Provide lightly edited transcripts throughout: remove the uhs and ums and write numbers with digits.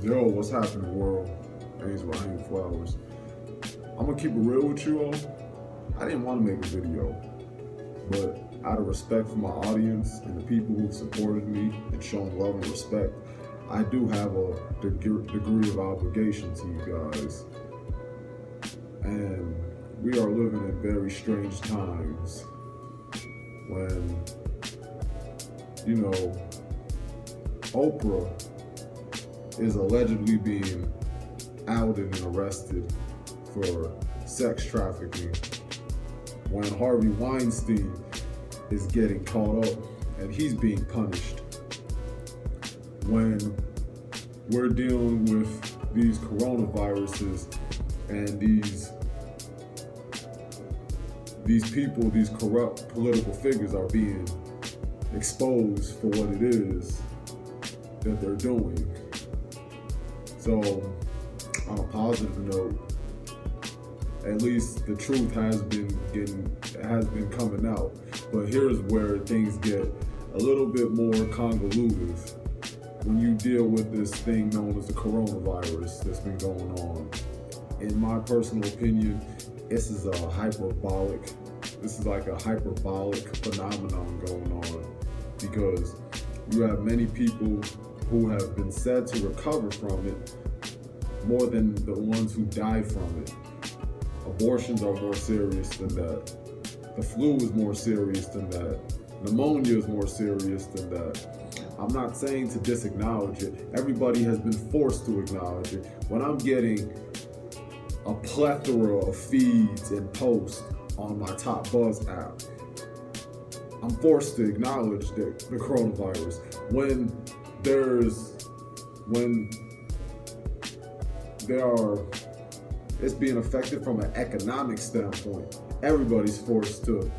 Yo, what's happening, world? Name's Raheem Flowers. I'm gonna keep it real with you all. I didn't want to make a video, but out of respect for my audience and the people who supported me and shown love and respect, I do have a degree of obligation to you guys. And we are living in very strange times when, Oprah is allegedly being outed and arrested for sex trafficking, when Harvey Weinstein is getting caught up and he's being punished, when we're dealing with these coronaviruses and these people, these corrupt political figures are being exposed for what it is that they're doing. So, on a positive note, at least the truth has been coming out. But here's where things get a little bit more convoluted when you deal with this thing known as the coronavirus that's been going on. In my personal opinion, this is like a hyperbolic phenomenon going on, because you have many people who have been said to recover from it more than the ones who die from it. Abortions are more serious than that. The flu is more serious than that. Pneumonia is more serious than that. I'm not saying to disacknowledge it. Everybody has been forced to acknowledge it. When I'm getting a plethora of feeds and posts on my Top Buzz app, I'm forced to acknowledge the coronavirus. When it's being affected from an economic standpoint, everybody's forced to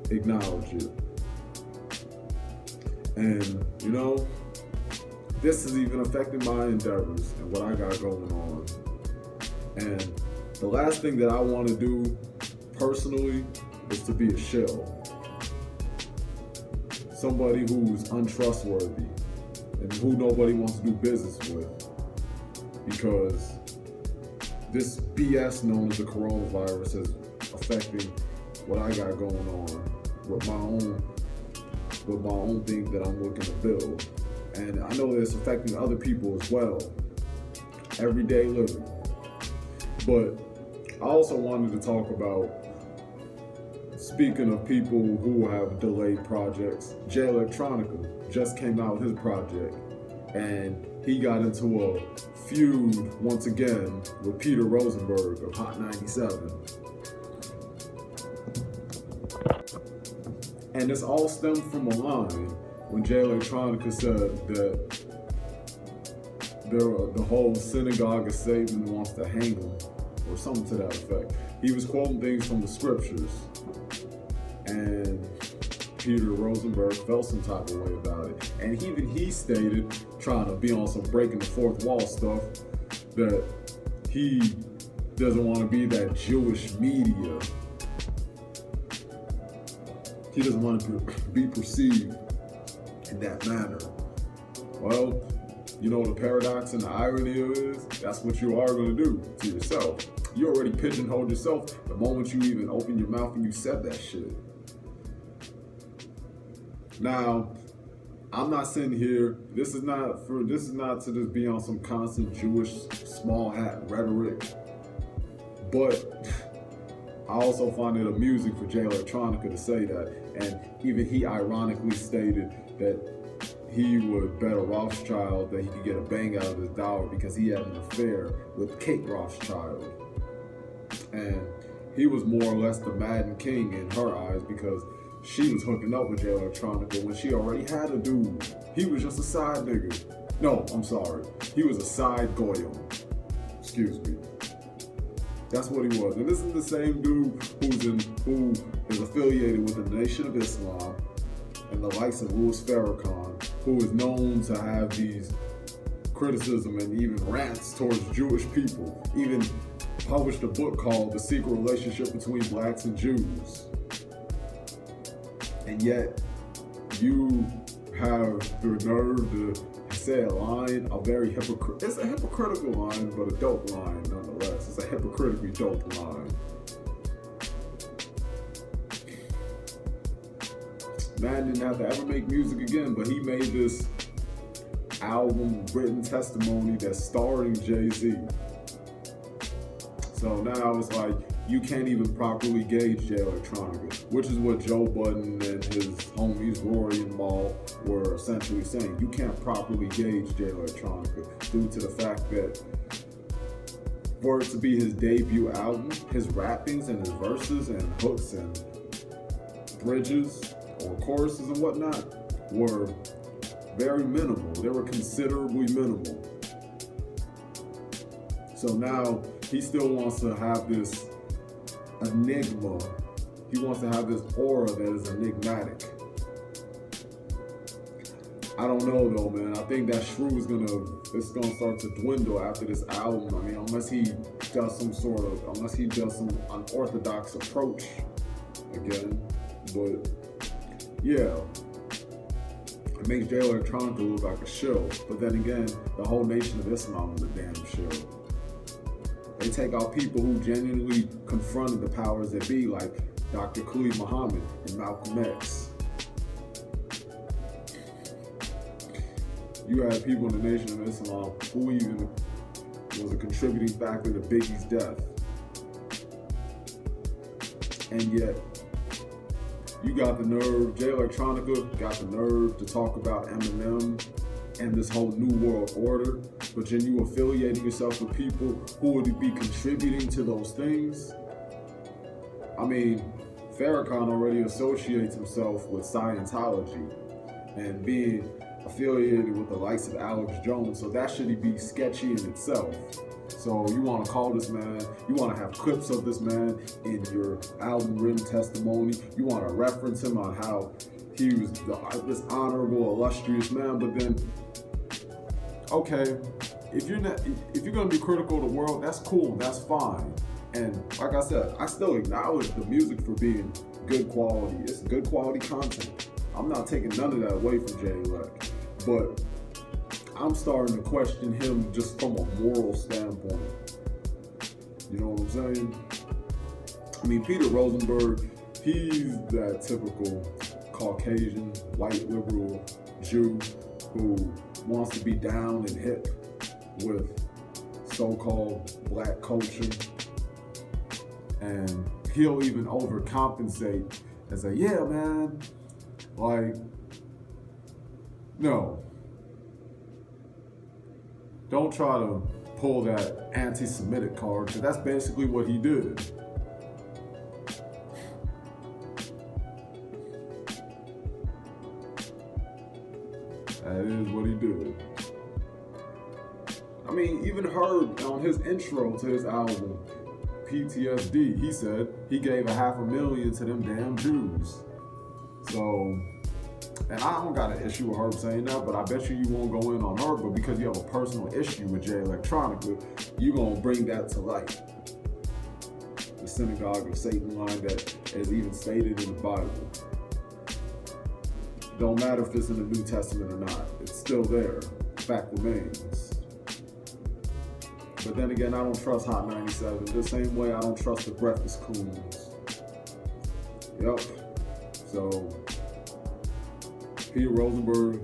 acknowledge it. And this is even affecting my endeavors and what I got going on. And the last thing that I want to do personally is to be a shill. Somebody who's untrustworthy and who nobody wants to do business with, because this BS known as the coronavirus is affecting what I got going on with my own thing that I'm looking to build. And I know that it's affecting other people as well, everyday living. But I also wanted to talk about, speaking of people who have delayed projects, Electronica just came out with his project, and he got into a feud once again with Peter Rosenberg of Hot 97. And this all stemmed from a line when Electronica said that the whole synagogue of Satan wants to hang him, or something to that effect. He was quoting things from the scriptures, and Peter Rosenberg felt some type of way about it. And even he stated, trying to be on some breaking the fourth wall stuff, that he doesn't want to be that Jewish media. He doesn't want to be perceived in that manner. Well, the paradox and the irony is, that's what you are going to do to yourself. You already pigeonholed yourself the moment you even opened your mouth and you said that shit. Now, I'm not sitting here, this is not to just be on some constant Jewish Smallhat rhetoric, but I also find it amusing for Electronica to say that. And even he ironically stated that he would bet a Rothschild that he could get a bang out of his dollar because he had an affair with Kate Rothschild. And he was more or less the Madden King in her eyes, because she was hooking up with Electronica when she already had a dude. He was just a side nigga. No, I'm sorry. He was a side goyim. Excuse me. That's what he was. And this is the same dude who is affiliated with the Nation of Islam and the likes of Louis Farrakhan, who is known to have these criticism and even rants towards Jewish people. Even published a book called The Secret Relationship Between Blacks and Jews. And yet, you have the nerve to say a line, a very it's a hypocritical line, but a dope line nonetheless. It's a hypocritically dope line. Man didn't have to ever make music again, but he made this album, written testimony that's starring Jay-Z. So now it's like, you can't even properly gauge Jay Electronica, which is what Joe Budden and his homies Rory and Maul were essentially saying. You can't properly gauge Jay Electronica due to the fact that for it to be his debut album, his rappings and his verses and hooks and bridges or choruses and whatnot were very minimal. They were considerably minimal. So now he still wants to have this enigma. He wants to have this aura that is enigmatic. I don't know though, man. I think that shrew is gonna start to dwindle after this album. I mean, unless he does some unorthodox approach again. But yeah, it makes Jay Electronica look like a shill. But then again, the whole Nation of Islam is a damn shill. They take out people who genuinely confronted the powers that be, like Dr. Khalid Muhammad and Malcolm X. You had people in the Nation of Islam who even was a contributing factor to Biggie's death. And yet, you got the nerve, Jay Electronica got the nerve to talk about Eminem and this whole New World Order, but then you affiliating yourself with people who would be contributing to those things. I mean, Farrakhan already associates himself with Scientology and being affiliated with the likes of Alex Jones, so that should be sketchy in itself. So you want to call this man, you want to have clips of this man in your album written testimony, you want to reference him on how he was this honorable, illustrious man, but then, okay, if you're gonna be critical of the world, that's cool, that's fine. And like I said, I still acknowledge the music for being good quality. It's good quality content. I'm not taking none of that away from Jay Elect, but I'm starting to question him just from a moral standpoint. You know what I'm saying? I mean, Peter Rosenberg, he's that typical Caucasian, white, liberal Jew who wants to be down and hip with so-called black culture. And he'll even overcompensate and say, yeah, man, like, no. Don't try to pull that anti-Semitic card, because that's basically what he did. That is what he did. I mean, even Herb, on his intro to his album, PTSD, he said he gave $500,000 to them damn Jews. So, and I don't got an issue with Herb saying that, but I bet you won't go in on Herb, but because you have a personal issue with Jay Electronica, you're going to bring that to light. The synagogue of Satan line that is even stated in the Bible. Don't matter if it's in the New Testament or not, it's still there. Fact remains. But then again, I don't trust Hot 97 the same way I don't trust the Breakfast Coons. Yep. So, Peter Rosenberg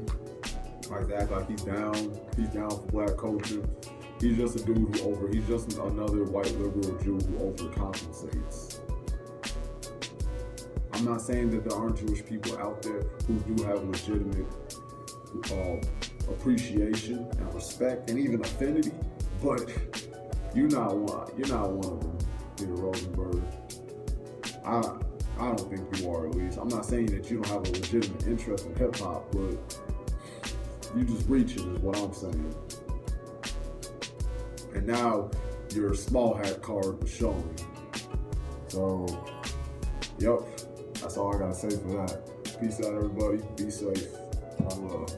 likes to act like he's down for black culture. He's just a dude he's just another white liberal Jew who overcompensates. I'm not saying that there aren't Jewish people out there who do have legitimate appreciation and respect and even affinity, but you're not one of them, Peter Rosenberg. I don't think you are, at least. I'm not saying that you don't have a legitimate interest in hip hop, but you just reaching is what I'm saying. And now your Smallhat card was showing. So, yep, that's all I gotta say for that. Peace out, everybody. Be safe. I love.